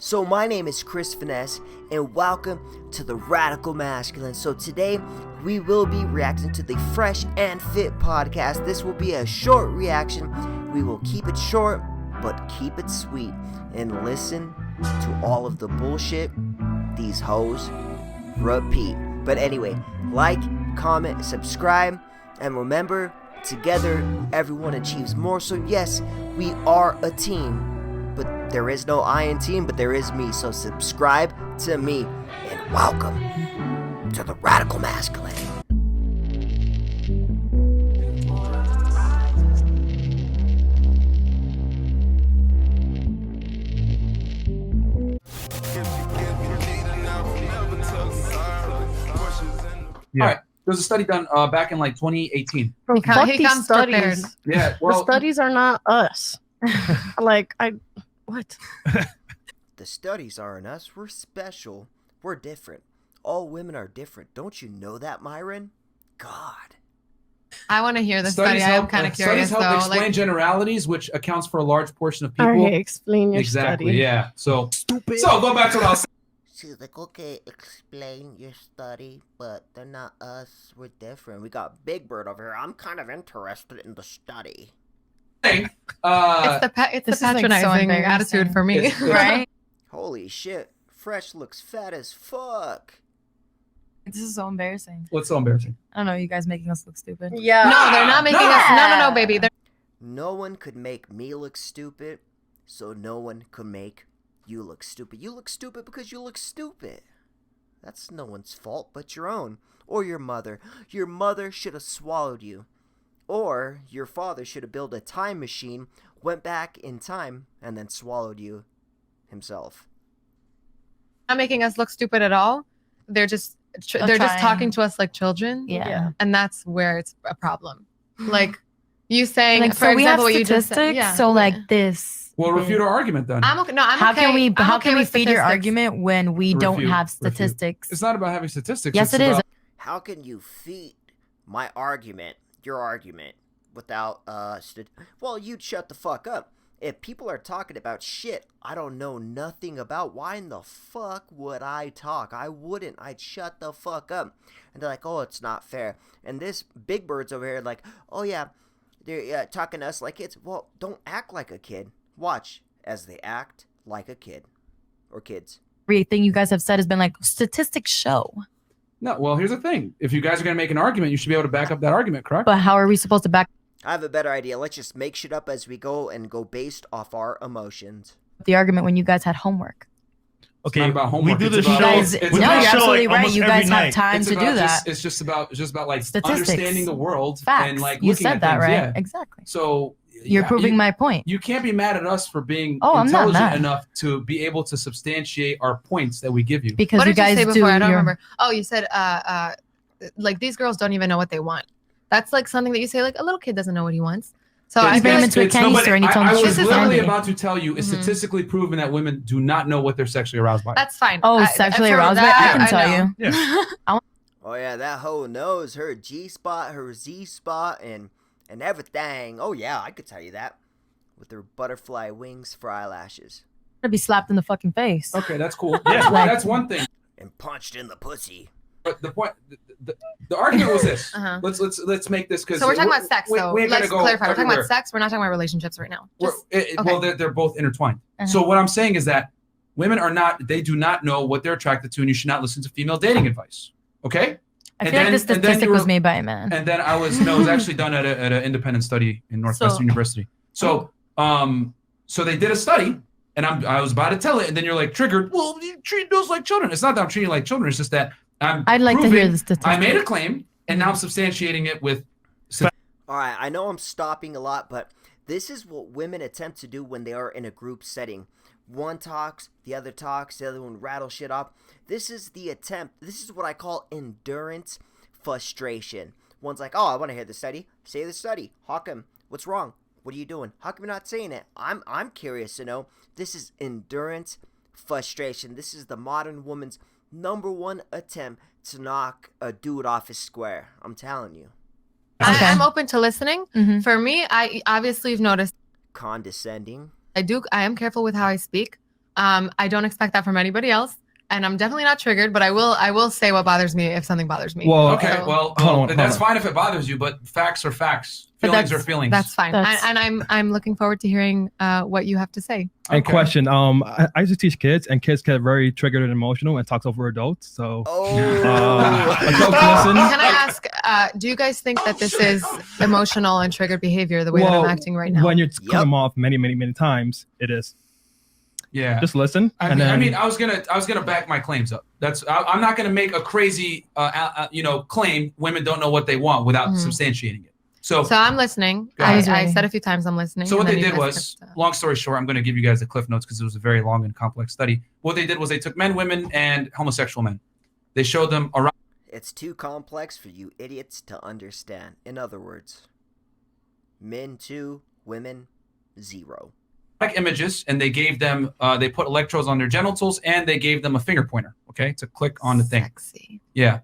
So my name is Chris Finesse, and welcome to the Radical Masculine. So today, we will be reacting to the Fresh and Fit podcast. This will be a short reaction. We will keep it short, but keep it sweet. And listen to all of the bullshit these hoes repeat. But anyway, like, comment, subscribe, and remember, together, everyone achieves more. So yes, we are a team. But there is no I in team, but there is me. So subscribe to me, and welcome to the Radical Masculine. Yeah. All right. There was a study done back in like 2018. He comes prepared. Yeah, well, the studies are not us. What? The studies aren't us. We're special. We're different. All women are different. Don't you know that, Myron? God. I want to hear the study. I'm kind of curious, studies help explain generalities, which accounts for a large portion of people. All right, explain your exactly, study. Yeah. So, stupid. So, go back to what I was saying. She's like, okay, explain your study, but they're not us. We're different. We got Big Bird over here. I'm kind of interested in the study. It's the patronizing attitude for me, right? Holy shit. Fresh looks fat as fuck. This is so embarrassing. What's so embarrassing? I don't know. You guys making us look stupid. Yeah. No, they're not making us. No, baby. No one could make me look stupid, so no one could make you look stupid. You look stupid because you look stupid. That's no one's fault but your own. Or your mother. Your mother should have swallowed you. Or your father should have built a time machine, went back in time, and then swallowed you himself. Not making us look stupid at all. They're just talking to us like children. Yeah. And that's where it's a problem. Like you saying, like, for so example, we have what statistics. You just said. Yeah. So like this. Well, refute our argument then. I'm okay. No, I'm how okay. can we? I'm How okay can we with feed your statistics. argument when we don't have statistics? It's not about having statistics. Yes, it is. How can you feed my argument, your argument, without well, you'd shut the fuck up. If people are talking about shit I don't know nothing about, why in the fuck would I talk? I wouldn't. I'd shut the fuck up. And they're like, oh, it's not fair. And this Big Bird's over here like, oh yeah, they're talking to us like kids. Well, don't act like a kid. Watch as they act like a kid. Or kids. Everything you guys have said has been like, statistics show. No, well, here's the thing. If you guys are going to make an argument, you should be able to back up that argument, correct? But how are we supposed to back I have a better idea. Let's just make shit up as we go and go based off our emotions. up the argument when you guys had homework? Okay, it's not about homework. We do the it's show. about, Guys, it's no, about, you're show, absolutely like, right. You almost guys every have time to do that. It's just about like Statistics. understanding the world Facts. and like you looking said at that, things. right? Yeah. Exactly. So You're proving my point. You can't be mad at us for being I'm not intelligent mad. enough to be able to substantiate our points that we give you. Because What you did guys you say do. before? I don't remember. Oh, you said like these girls don't even know what they want. That's like something that you say like a little kid doesn't know what he wants. So You I bring him feel into a It's- candy no, but store and you tell him I to was choose literally candy. about to tell you, it's statistically proven that women do not know what they're sexually aroused by. that's fine. Oh, sexually aroused by? I can tell you. Yeah. Oh yeah, that hoe knows her G-spot, her Z-spot, and everything. Oh yeah, I could tell you that. With her butterfly wings for eyelashes. To be slapped in the fucking face. Okay, that's cool. Yeah. That's one thing. And punched in the pussy. But the point, the argument was this. Uh-huh. Let's make this because So we're talking about sex, though. Let's clarify. We're talking everywhere. about sex. We're not talking about relationships right now. Just, Well, they're both intertwined. Uh-huh. So what I'm saying is that women are not. They do not know what they're attracted to, and you should not listen to female dating advice. Okay. I feel like this statistic was made by a man. And then it was actually done at an independent study in Northwestern University. So so they did a study, and I was about to tell it, and then you're like triggered. Well, you treat those like children. It's not that I'm treating like children. It's just that I'd like to hear the statistic. I made a claim, and now I'm substantiating it with. Alright, I know I'm stopping a lot, but this is what women attempt to do when they are in a group setting. One talks, the other one rattles shit off. This is the attempt. This is what I call endurance frustration. One's like, oh, I want to hear the study. Say the study. How come? What's wrong? What are you doing? How come you're not saying it? I'm curious to know. This is endurance frustration. This is the modern woman's #1 attempt to knock a dude off his square. I'm telling you. Okay. I'm open to listening. Mhm. For me, I obviously have noticed Condescending. I am careful with how I speak. I don't expect that from anybody else. And I'm definitely not triggered, but I will say what bothers me if something bothers me. Well, Okay, So- well, hold on. that's fine if it bothers you, but facts are facts. But Feelings are feelings. That's fine. That's- And I'm looking forward to hearing what you have to say. And Okay. question, I used to teach kids, and kids get very triggered and emotional and talks over adults. So Oh. adults listen. Can I ask, do you guys think that this is emotional and triggered behavior the way that I'm acting right now? When you cut Yep. them off many times, it is. Yeah. Just listen. I mean, I was gonna back my claims up. I'm not gonna make a crazy, claim. Women don't know what they want without substantiating it. So I'm listening. Go I ahead. said a few times I'm listening. So what and they then did you was, guys long story short, I'm going to give you guys the cliff notes because it was a very long and complex study. What they did was they took men, women, and homosexual men. They showed them around It's too complex for you idiots to understand. In other words, men 2, women 0. images, and they gave them, they put electrodes on their genitals, and they gave them a finger pointer, okay, to click on the thing. Sexy. Yeah.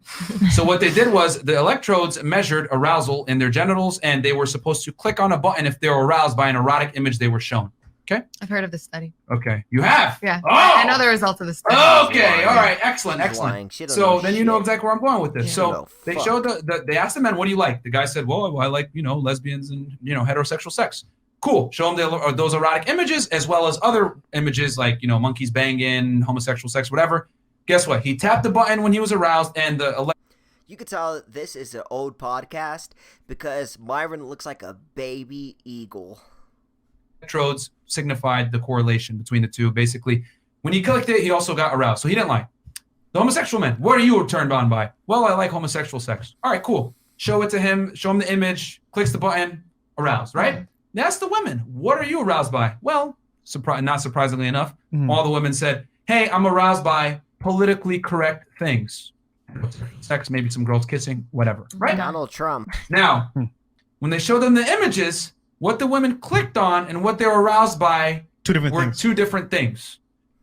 So what they did was the electrodes measured arousal in their genitals, and they were supposed to click on a button if they were aroused by an erotic image they were shown. I've heard of this study. Okay. You have? Yeah. Oh! I know the results of the study. Okay. All right. Excellent. She's Excellent. lying. She don't So know then you know shit. exactly where I'm going with this. Yeah. So No, they fuck. showed they asked the men, what do you like? The guy said, well, I like, lesbians and, heterosexual sex. Cool. Show them those erotic images as well as other images like, monkeys banging, homosexual sex, whatever. Guess what? He tapped the button when he was aroused, and the You could tell this is an old podcast because Myron looks like a baby eagle. electrodes signified the correlation between the two. Basically, when he clicked it, he also got aroused. So he didn't lie. The homosexual man, what are you turned on by? Well, I like homosexual sex. All right, cool. Show it to him. Show him the image. Clicks the button. Aroused, right? That's the women. What are you aroused by? Well, not surprisingly enough, all the women said, hey, I'm aroused by politically correct things. Sex, maybe some girls kissing, whatever, right? Donald Trump. Now, when they showed them the images, what the women clicked on and what they were aroused by were two different things.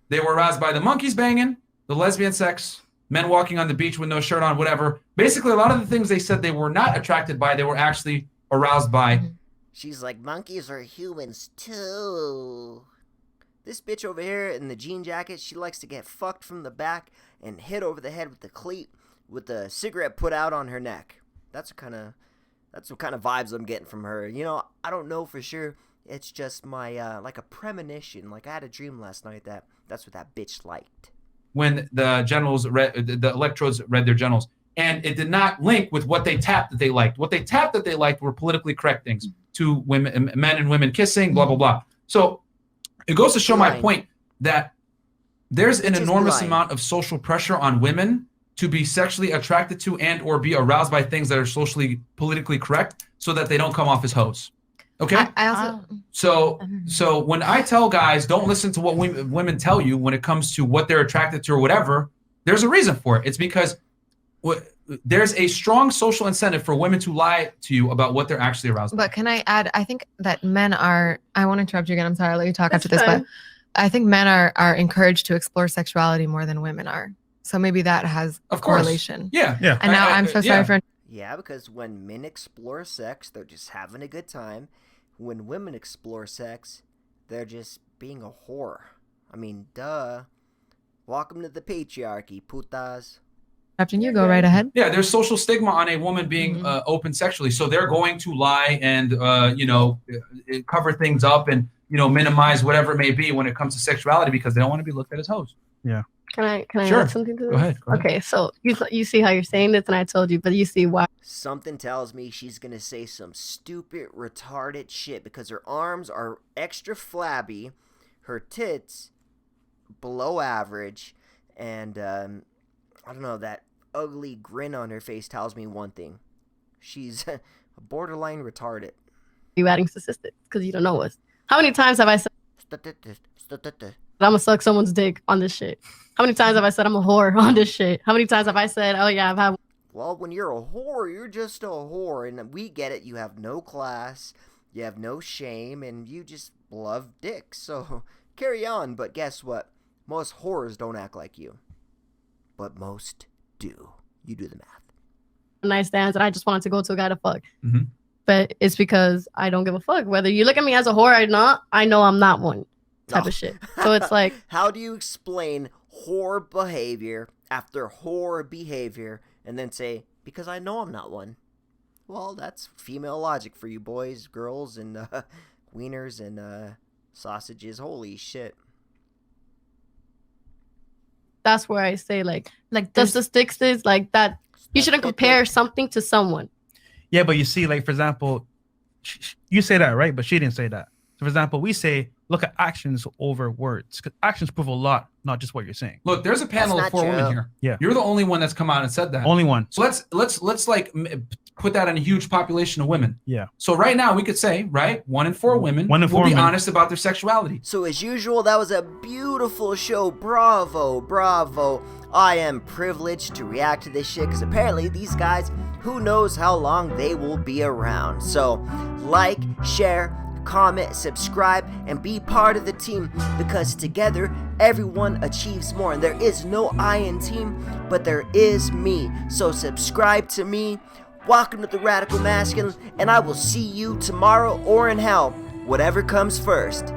They were aroused by the monkeys banging, the lesbian sex, men walking on the beach with no shirt on, whatever. Basically, a lot of the things they said they were not attracted by, they were actually aroused by. She's like, monkeys are humans too. This bitch over here in the jean jacket, she likes to get fucked from the back and hit over the head with the cleat with the cigarette put out on her neck. That's what kind of vibes I'm getting from her. I don't know for sure. It's just my like a premonition. Like I had a dream last night that's what that bitch liked. When the the electrodes read their genitals, and it did not link with what they tapped that they liked. What they tapped that they liked were politically correct things. To women, men and women kissing, blah blah blah. So it goes to show my point that there's an enormous amount of social pressure on women to be sexually attracted to and or be aroused by things that are socially politically correct, so that they don't come off as hoes. Okay. I also. So when I tell guys, don't listen to what women tell you when it comes to what they're attracted to or whatever, there's a reason for it. It's because there's a strong social incentive for women to lie to you about what they're actually aroused by. But can I add? I think that men are. I won't interrupt you again. I'm sorry. I'll let you talk That's after this. fine. But I think men are encouraged to explore sexuality more than women are. So maybe that has a Of course. correlation. Yeah. And now I'm so sorry for. Yeah, because when men explore sex, they're just having a good time. When women explore sex, they're just being a whore. I mean, duh. Welcome to the patriarchy, putas. Interrupting you. Go right ahead. Yeah, there's social stigma on a woman being open sexually, so they're going to lie and cover things up and minimize whatever it may be when it comes to sexuality because they don't want to be looked at as hoes. Yeah. Can I Sure. add something to this? Go ahead. Okay, so you see how you're saying this, and I told you, but you see why. Something tells me she's gonna say some stupid, retarded shit because her arms are extra flabby, her tits below average, and I don't know, that ugly grin on her face tells me one thing. She's borderline retarded. You adding statistics because you don't know us. How many times have I said I'm gonna suck someone's dick on this shit? How many times have I said I'm a whore on this shit? How many times have I said, oh yeah, I've had. Well, when you're a whore, you're just a whore, and we get it. You have no class, you have no shame, and you just love dicks. So carry on. But guess what? Most whores don't act like you, but most do. You do the math. Nice dance, and I just wanted to go to a guy to fuck. Mhm. But it's because I don't give a fuck whether you look at me as a whore or not. I know I'm not one. type of shit. So it's like, how do you explain whore behavior after whore behavior and then say, because I know I'm not one? Well, that's female logic for you boys, girls, and wieners and sausages. Holy shit. that's where I say like the there's statistics is like that. You shouldn't compare something to someone. Yeah, but you see, like, for example, you say that, right? But she didn't say that. So, for example, we say, look at actions over words. 'Cause actions prove a lot, not just what you're saying. Look, there's a panel of That's 4 not women true. here. Yeah. You're the only one that's come out and said that. Only one. So let's like put that in a huge population of women. Yeah. So right now we could say, right, 1 in 4 women One in four will be women. honest about their sexuality. So as usual, that was a beautiful show. Bravo, bravo. I am privileged to react to this shit because apparently these guys, who knows how long they will be around. So like, share, comment, subscribe, and be part of the team because together everyone achieves more. And there is no I in team, but there is me. So subscribe to me. Welcome to the Radical Masculine, and I will see you tomorrow or in hell, whatever comes first.